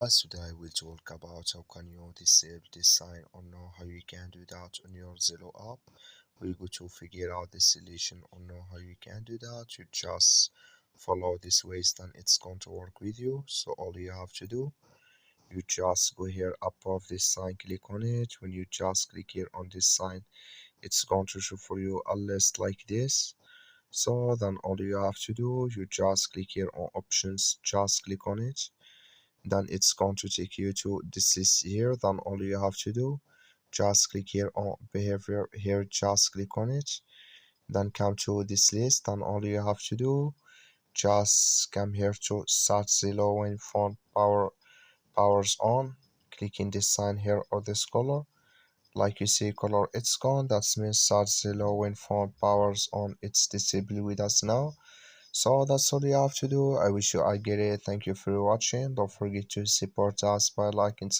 Today I will talk about how can you disable this sign or know how you can do that on your Zello app. We're going to figure out the solution or know how you can do that. You just follow this ways, then it's going to work with you. So all you have to do, you just go here above this sign, click on it. When you just click here on this sign, it's going to show for you a list like this. So then all you have to do, you just click here on options, just click on it, then it's going to take you to this list here. Then all you have to do, just click here on behavior here, just click on it, then come to this list. Then all you have to do, just come here to start Zello when phone powers on, clicking this sign here or this color. Like you see color, it's gone. That means start Zello when phone powers on, it's disabled with us now. So that's all you have to do. I wish you I get it. Thank you for watching. Don't forget to support us by liking